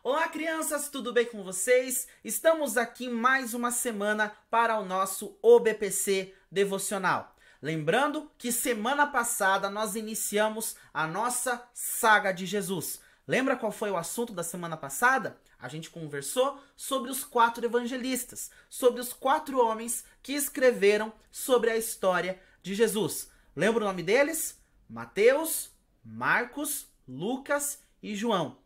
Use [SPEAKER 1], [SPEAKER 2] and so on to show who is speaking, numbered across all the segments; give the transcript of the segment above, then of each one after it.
[SPEAKER 1] Olá, crianças, tudo bem com vocês? Estamos aqui mais uma semana para o nosso OBPC devocional. Lembrando que semana passada nós iniciamos a nossa saga de Jesus. Lembra qual foi o assunto da semana passada? A gente conversou sobre os 4 evangelistas, sobre os 4 homens que escreveram sobre a história de Jesus. Lembra o nome deles? Mateus, Marcos, Lucas e João.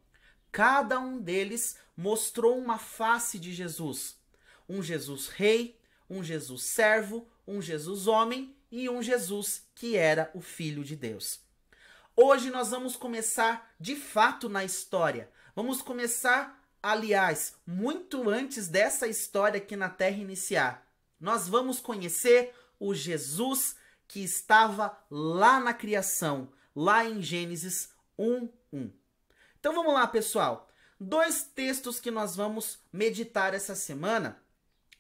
[SPEAKER 1] Cada um deles mostrou uma face de Jesus. Um Jesus rei, um Jesus servo, um Jesus homem e um Jesus que era o Filho de Deus. Hoje nós vamos começar de fato na história. Vamos começar, aliás, muito antes dessa história aqui na Terra iniciar. Nós vamos conhecer o Jesus que estava lá na criação, lá em Gênesis 1:1. Então vamos lá, pessoal. 2 textos que nós vamos meditar essa semana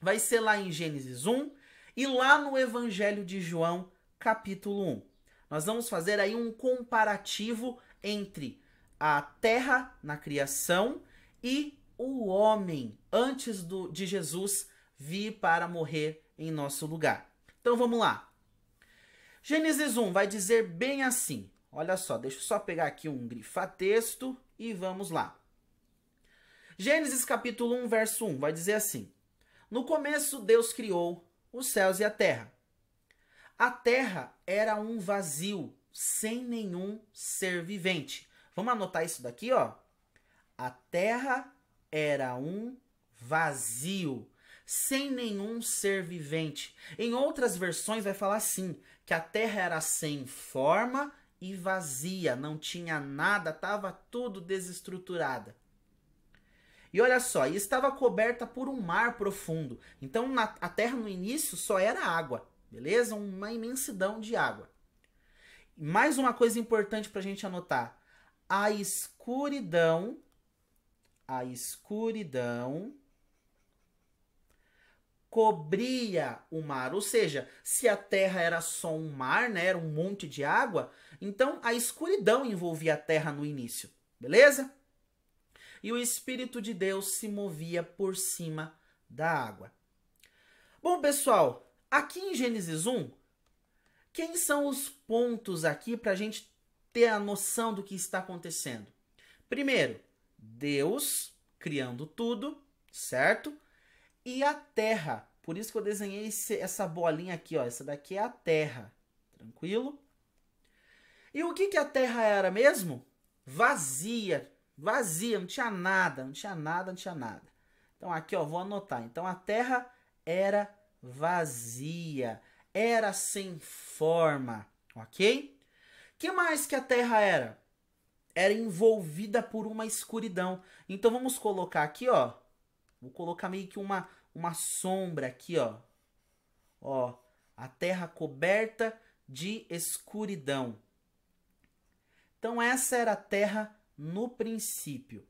[SPEAKER 1] vai ser lá em Gênesis 1 e lá no Evangelho de João, capítulo 1. Nós vamos fazer aí um comparativo entre a terra na criação e o homem antes de Jesus vir para morrer em nosso lugar. Então vamos lá. Gênesis 1 vai dizer bem assim. Olha só, deixa eu só pegar aqui um grifa-texto e vamos lá. Gênesis capítulo 1, verso 1 vai dizer assim: No começo Deus criou os céus e a terra. A terra era um vazio, sem nenhum ser vivente. Vamos anotar isso daqui, ó. A terra era um vazio, sem nenhum ser vivente. Em outras versões vai falar assim, que a terra era sem forma e vazia, não tinha nada, estava tudo desestruturada. E olha só, e estava coberta por um mar profundo. Então a terra no início só era água, beleza? Uma imensidão de água. Mais uma coisa importante para a gente anotar. A escuridão cobria o mar, ou seja, se a terra era só um mar, né, era um monte de água, então a escuridão envolvia a terra no início, beleza? E o Espírito de Deus se movia por cima da água. Bom, pessoal, aqui em Gênesis 1, quem são os pontos aqui para a gente ter a noção do que está acontecendo? Primeiro, Deus criando tudo, certo? E a terra, por isso que eu desenhei essa bolinha aqui, ó. Essa daqui é a terra, tranquilo? E o que a terra era mesmo? Vazia, não tinha nada. Então aqui, ó, vou anotar. Então a terra era vazia, era sem forma, ok? Que mais que a terra era? Era envolvida por uma escuridão. Então vamos colocar aqui, ó. Vou colocar meio que uma sombra aqui, ó. Ó, a terra coberta de escuridão. Então essa era a terra no princípio.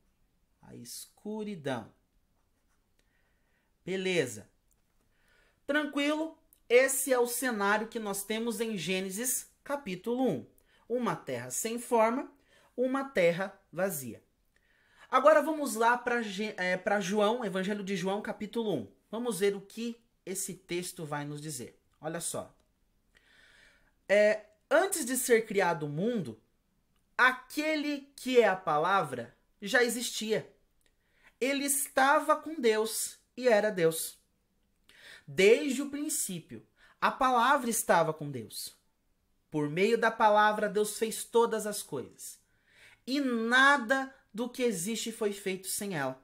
[SPEAKER 1] A escuridão. Beleza. Tranquilo? Esse é o cenário que nós temos em Gênesis capítulo 1. Uma terra sem forma, uma terra vazia. Agora vamos lá para João, Evangelho de João, capítulo 1. Vamos ver o que esse texto vai nos dizer. Olha só. Antes de ser criado o mundo, aquele que é a palavra já existia. Ele estava com Deus e era Deus. Desde o princípio, a palavra estava com Deus. Por meio da palavra, Deus fez todas as coisas. E nada do que existe foi feito sem ela.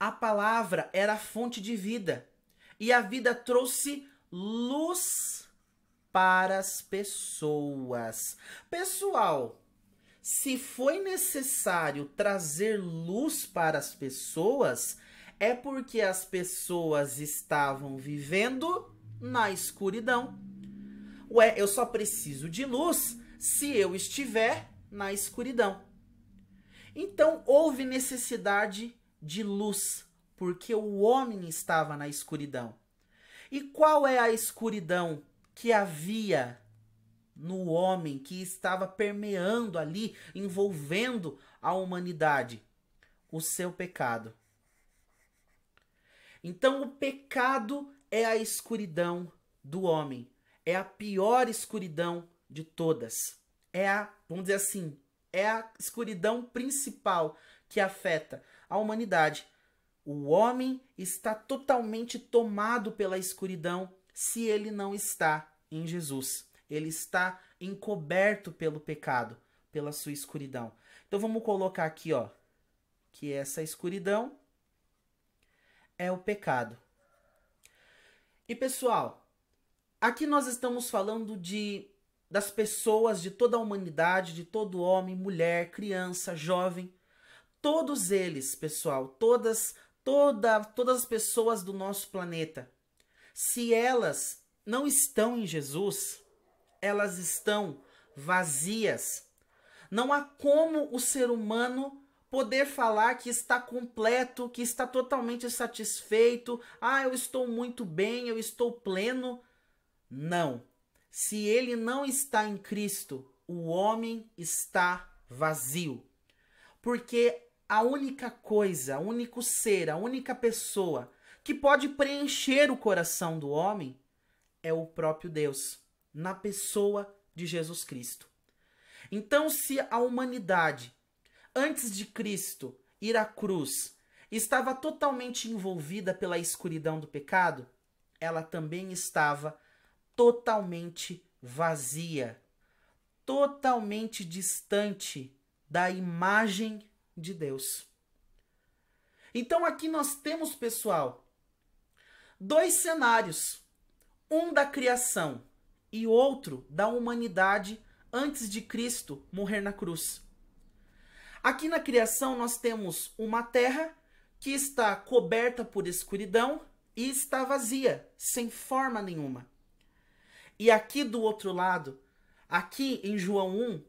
[SPEAKER 1] A palavra era a fonte de vida. E a vida trouxe luz para as pessoas. Pessoal, se foi necessário trazer luz para as pessoas, é porque as pessoas estavam vivendo na escuridão. Ué, eu só preciso de luz se eu estiver na escuridão. Então, houve necessidade de luz, porque o homem estava na escuridão. E qual é a escuridão que havia no homem, que estava permeando ali, envolvendo a humanidade? o seu pecado. Então, o pecado é a escuridão do homem. É a pior escuridão de todas. Vamos dizer assim, é a escuridão principal que afeta a humanidade. O homem está totalmente tomado pela escuridão se ele não está em Jesus. Ele está encoberto pelo pecado, pela sua escuridão. Então vamos colocar aqui, ó, que essa escuridão é o pecado. E pessoal, aqui nós estamos falando das pessoas, de toda a humanidade, de todo homem, mulher, criança, jovem. Todos eles, pessoal, todas as pessoas do nosso planeta, se elas não estão em Jesus, elas estão vazias. Não há como o ser humano poder falar que está completo, que está totalmente satisfeito. Ah, eu estou muito bem, eu estou pleno. Não. Se ele não está em Cristo, o homem está vazio. Porque a única coisa, o único ser, a única pessoa que pode preencher o coração do homem é o próprio Deus, na pessoa de Jesus Cristo. Então, se a humanidade, antes de Cristo ir à cruz, estava totalmente envolvida pela escuridão do pecado, ela também estava totalmente vazia, totalmente distante da imagem de Deus. Então aqui nós temos, pessoal, dois cenários. Um da criação e outro da humanidade antes de Cristo morrer na cruz. Aqui na criação nós temos uma terra que está coberta por escuridão e está vazia, sem forma nenhuma. E aqui do outro lado, aqui em João 1,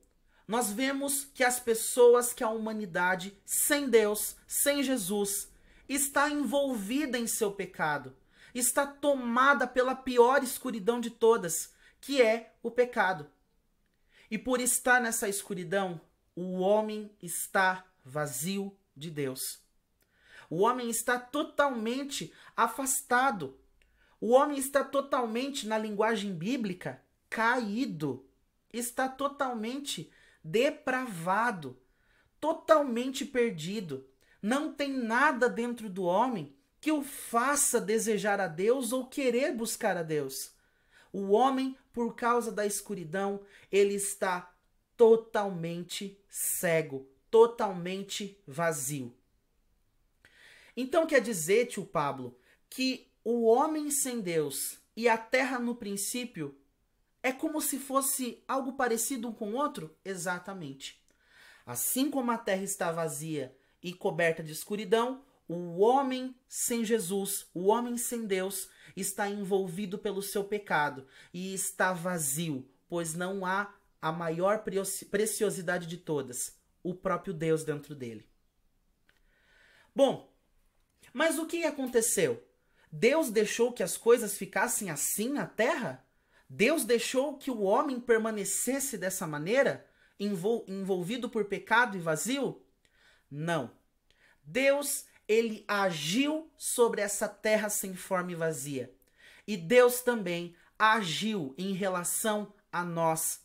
[SPEAKER 1] nós vemos que as pessoas, que a humanidade, sem Deus, sem Jesus, está envolvida em seu pecado. Está tomada pela pior escuridão de todas, que é o pecado. E por estar nessa escuridão, o homem está vazio de Deus. O homem está totalmente afastado. O homem está totalmente, na linguagem bíblica, caído. Está totalmente depravado, totalmente perdido. Não tem nada dentro do homem que o faça desejar a Deus ou querer buscar a Deus. O homem, por causa da escuridão, ele está totalmente cego, totalmente vazio. Então quer dizer, tio Pablo, que o homem sem Deus e a terra no princípio é como se fosse algo parecido um com o outro? Exatamente. Assim como a terra está vazia e coberta de escuridão, o homem sem Jesus, o homem sem Deus, está envolvido pelo seu pecado e está vazio, pois não há a maior preciosidade de todas, o próprio Deus dentro dele. Bom, mas o que aconteceu? Deus deixou que as coisas ficassem assim na terra? Deus deixou que o homem permanecesse dessa maneira, envolvido por pecado e vazio? Não. Deus, ele agiu sobre essa terra sem forma e vazia. E Deus também agiu em relação a nós,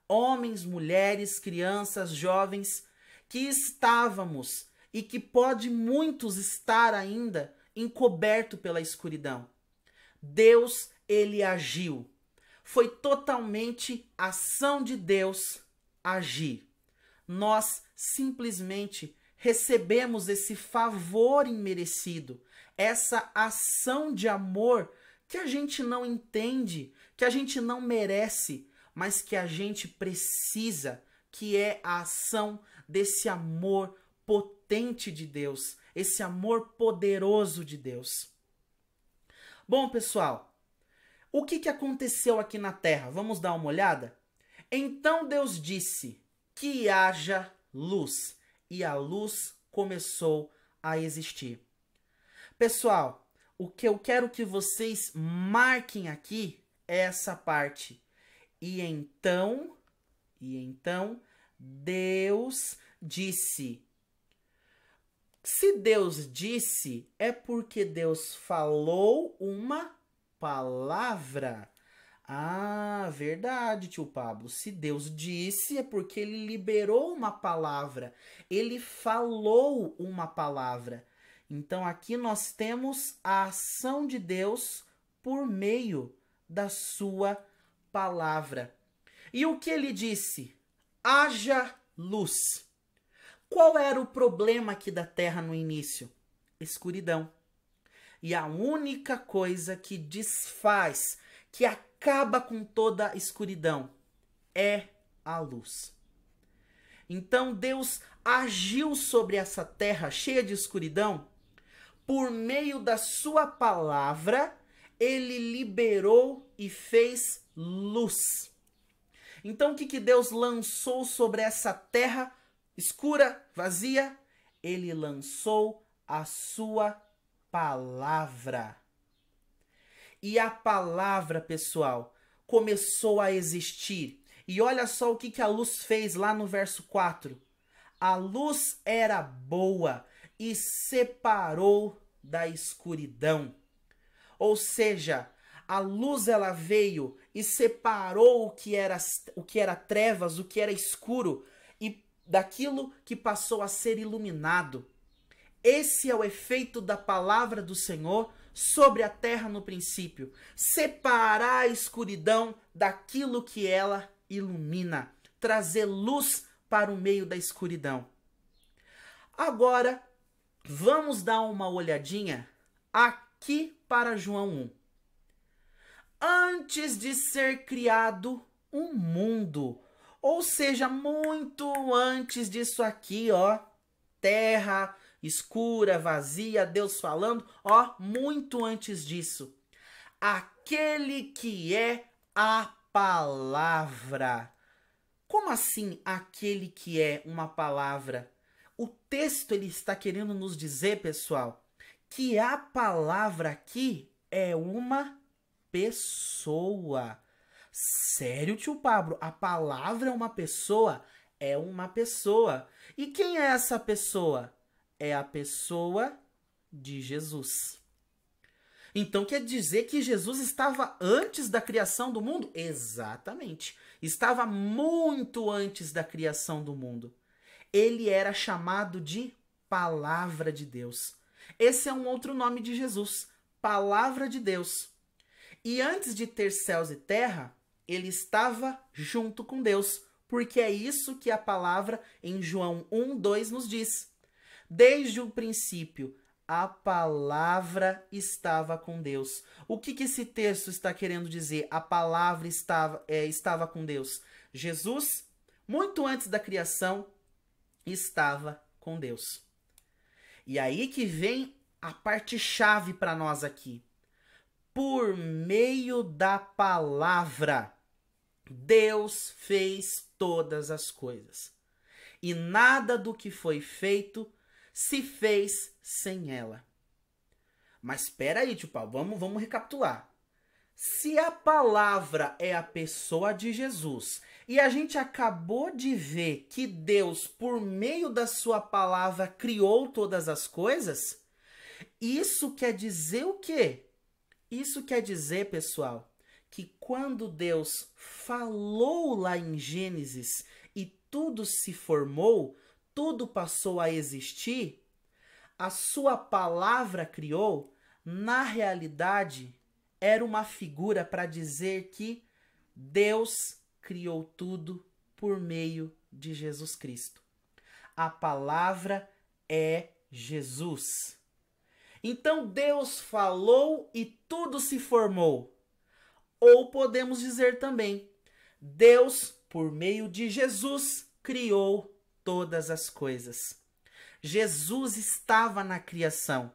[SPEAKER 1] homens, mulheres, crianças, jovens, que estávamos e que pode muitos estar ainda encoberto pela escuridão. Deus, ele agiu. Foi totalmente ação de Deus agir. Nós simplesmente recebemos esse favor imerecido, essa ação de amor que a gente não entende, que a gente não merece, mas que a gente precisa, que é a ação desse amor potente de Deus, esse amor poderoso de Deus. Bom, pessoal, o que aconteceu aqui na Terra? Vamos dar uma olhada? Então Deus disse que haja luz, e a luz começou a existir. Pessoal, o que eu quero que vocês marquem aqui é essa parte. E então Deus disse. Se Deus disse, é porque Deus falou uma palavra. Ah, verdade, tio Pablo. Se Deus disse, é porque ele liberou uma palavra. Ele falou uma palavra. Então aqui nós temos a ação de Deus por meio da sua palavra. E o que ele disse? Haja luz. Qual era o problema aqui da terra no início? Escuridão. E a única coisa que desfaz, que acaba com toda a escuridão, é a luz. Então Deus agiu sobre essa terra cheia de escuridão, por meio da sua palavra, ele liberou e fez luz. Então o que Deus lançou sobre essa terra escura, vazia? Ele lançou a sua palavra. E a palavra, pessoal, começou a existir. E olha só o que a luz fez lá no verso 4. A luz era boa e separou da escuridão. Ou seja, a luz ela veio e separou o que era trevas, o que era escuro, e daquilo que passou a ser iluminado. Esse é o efeito da palavra do Senhor sobre a terra no princípio. Separar a escuridão daquilo que ela ilumina. Trazer luz para o meio da escuridão. Agora, vamos dar uma olhadinha aqui para João 1. Antes de ser criado um mundo, ou seja, muito antes disso aqui, ó, terra escura, vazia, Deus falando, ó, muito antes disso. Aquele que é a palavra. Como assim aquele que é uma palavra? O texto ele está querendo nos dizer, pessoal, que a palavra aqui é uma pessoa. Sério, tio Pablo? A palavra é uma pessoa? É uma pessoa. E quem é essa pessoa? É a pessoa de Jesus. Então quer dizer que Jesus estava antes da criação do mundo? Exatamente. Estava muito antes da criação do mundo. Ele era chamado de Palavra de Deus. Esse é um outro nome de Jesus, Palavra de Deus. E antes de ter céus e terra, ele estava junto com Deus, porque é isso que a palavra em João 1:2 nos diz. Desde o princípio, a palavra estava com Deus. O que esse texto está querendo dizer? A palavra estava com Deus. Jesus, muito antes da criação, estava com Deus. E aí que vem a parte chave para nós aqui. Por meio da palavra, Deus fez todas as coisas. E nada do que foi feito se fez sem ela. Mas espera aí, tio Paulo, vamos recapitular. Se a palavra é a pessoa de Jesus, e a gente acabou de ver que Deus, por meio da sua palavra, criou todas as coisas, isso quer dizer o quê? Isso quer dizer, pessoal, que quando Deus falou lá em Gênesis e tudo se formou, tudo passou a existir, a sua palavra criou, na realidade, era uma figura para dizer que Deus criou tudo por meio de Jesus Cristo. A palavra é Jesus. Então Deus falou e tudo se formou. Ou podemos dizer também, Deus, por meio de Jesus, criou todas as coisas. Jesus estava na criação.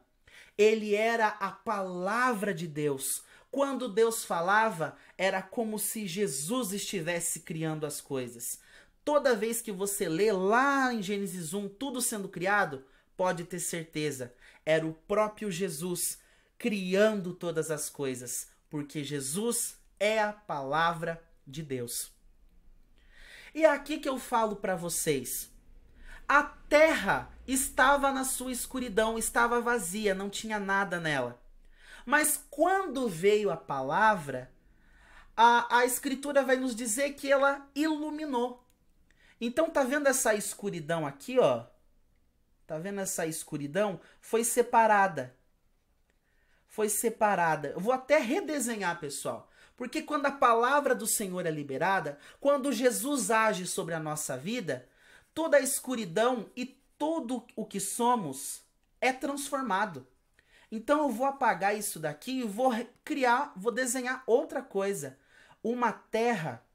[SPEAKER 1] Ele era a palavra de Deus. Quando Deus falava, era como se Jesus estivesse criando as coisas. Toda vez que você lê lá em Gênesis 1, tudo sendo criado, pode ter certeza, era o próprio Jesus criando todas as coisas, porque Jesus é a palavra de Deus. E é aqui que eu falo para vocês, A terra estava na sua escuridão, estava vazia, não tinha nada nela. Mas quando veio a palavra, a escritura vai nos dizer que ela iluminou. Então tá vendo essa escuridão aqui, ó? Tá vendo essa escuridão? Foi separada. Foi separada. Eu vou até redesenhar, pessoal. Porque quando a palavra do Senhor é liberada, quando Jesus age sobre a nossa vida, toda a escuridão e tudo o que somos é transformado. Então eu vou apagar isso daqui e vou criar, vou desenhar outra coisa. Uma terra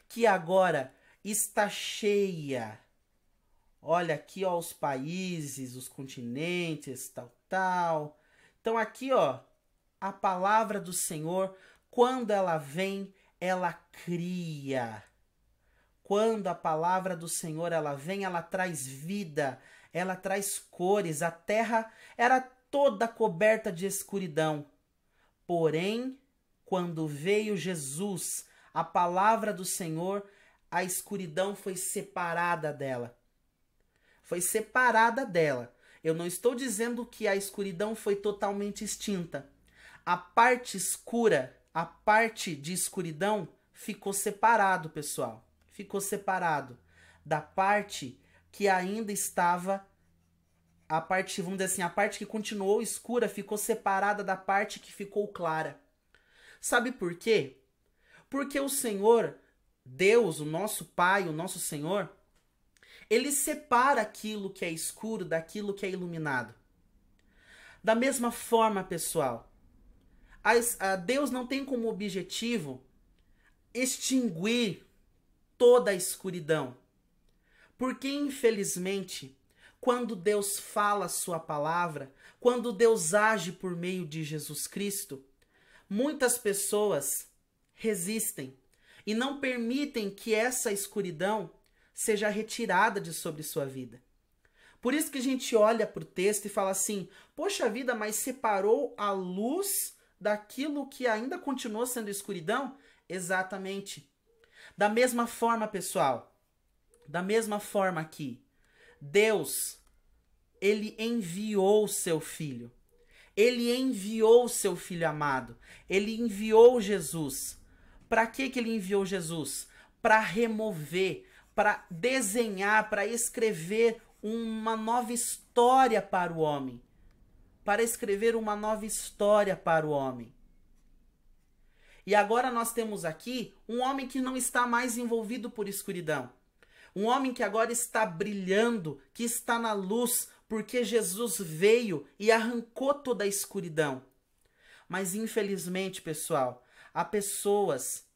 [SPEAKER 1] que agora está cheia. Olha aqui, ó, os países, os continentes, tal. Então aqui, ó, a palavra do Senhor, quando ela vem, ela cria. Quando a palavra do Senhor ela vem, ela traz vida, ela traz cores. A terra era toda coberta de escuridão. Porém, quando veio Jesus, a palavra do Senhor, a escuridão foi separada dela. Foi separada dela. Eu não estou dizendo que a escuridão foi totalmente extinta. A parte escura, a parte de escuridão, ficou separado, pessoal. Ficou separado da parte que ainda estava, a parte, vamos dizer assim, a parte que continuou escura ficou separada da parte que ficou clara. Sabe por quê? Porque o Senhor, Deus, o nosso Pai, o nosso Senhor, ele separa aquilo que é escuro daquilo que é iluminado. Da mesma forma, pessoal, Deus não tem como objetivo extinguir toda a escuridão. Porque, infelizmente, quando Deus fala a sua palavra, quando Deus age por meio de Jesus Cristo, muitas pessoas resistem e não permitem que essa escuridão seja retirada de sobre sua vida. Por isso que a gente olha para o texto e fala assim, poxa vida, mas separou a luz daquilo que ainda continuou sendo escuridão? Exatamente. Da mesma forma, pessoal, da mesma forma aqui, Deus, ele enviou o seu Filho. Ele enviou o seu Filho amado. Ele enviou Jesus. Para que ele enviou Jesus? Para remover, para desenhar, para escrever uma nova história para o homem. Para escrever uma nova história para o homem. E agora nós temos aqui um homem que não está mais envolvido por escuridão. Um homem que agora está brilhando, que está na luz, porque Jesus veio e arrancou toda a escuridão. Mas infelizmente, pessoal, há pessoas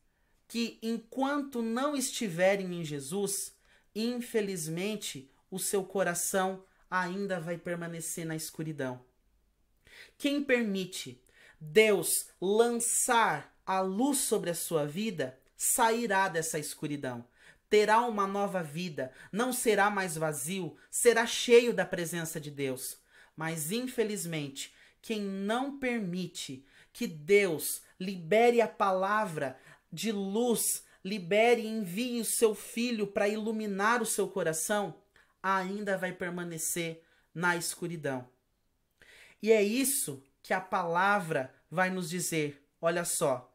[SPEAKER 1] que enquanto não estiverem em Jesus, infelizmente o seu coração ainda vai permanecer na escuridão. Quem permite Deus lançar a luz sobre a sua vida, sairá dessa escuridão. Terá uma nova vida, não será mais vazio, será cheio da presença de Deus. Mas, infelizmente, quem não permite que Deus libere a palavra de luz, libere e envie o seu Filho para iluminar o seu coração, ainda vai permanecer na escuridão. E é isso que a palavra vai nos dizer. Olha só,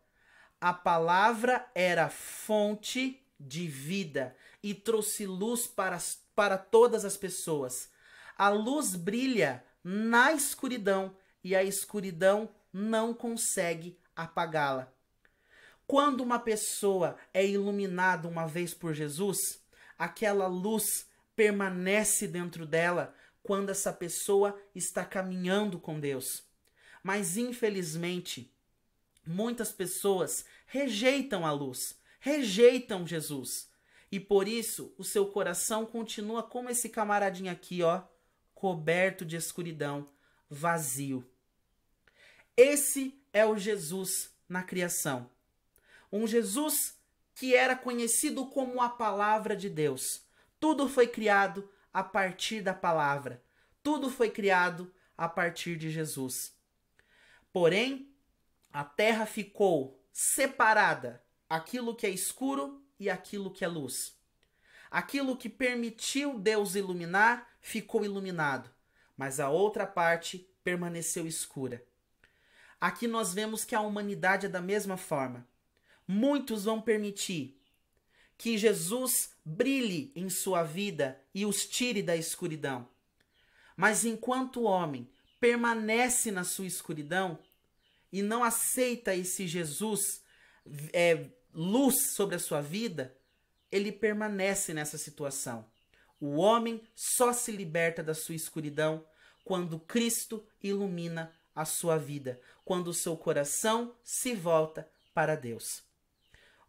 [SPEAKER 1] a palavra era fonte de vida e trouxe luz para todas as pessoas. A luz brilha na escuridão e a escuridão não consegue apagá-la. Quando uma pessoa é iluminada uma vez por Jesus, aquela luz permanece dentro dela quando essa pessoa está caminhando com Deus. Mas infelizmente, muitas pessoas rejeitam a luz, rejeitam Jesus. E por isso, o seu coração continua como esse camaradinho aqui, ó, coberto de escuridão, vazio. Esse é o Jesus na criação. Um Jesus que era conhecido como a palavra de Deus. Tudo foi criado a partir da palavra. Tudo foi criado a partir de Jesus. Porém, a terra ficou separada, aquilo que é escuro e aquilo que é luz. Aquilo que permitiu Deus iluminar, ficou iluminado, mas a outra parte permaneceu escura. Aqui nós vemos que a humanidade é da mesma forma. Muitos vão permitir que Jesus brilhe em sua vida e os tire da escuridão. Mas enquanto o homem permanece na sua escuridão e não aceita esse Jesus, luz sobre a sua vida, ele permanece nessa situação. O homem só se liberta da sua escuridão quando Cristo ilumina a sua vida, quando o seu coração se volta para Deus.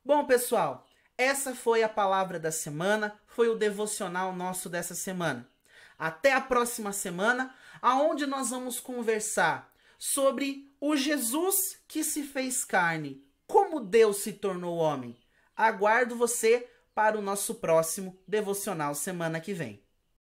[SPEAKER 1] Bom, pessoal, essa foi a palavra da semana, foi o devocional nosso dessa semana. Até a próxima semana, aonde nós vamos conversar sobre o Jesus que se fez carne, como Deus se tornou homem. Aguardo você para o nosso próximo devocional semana que vem.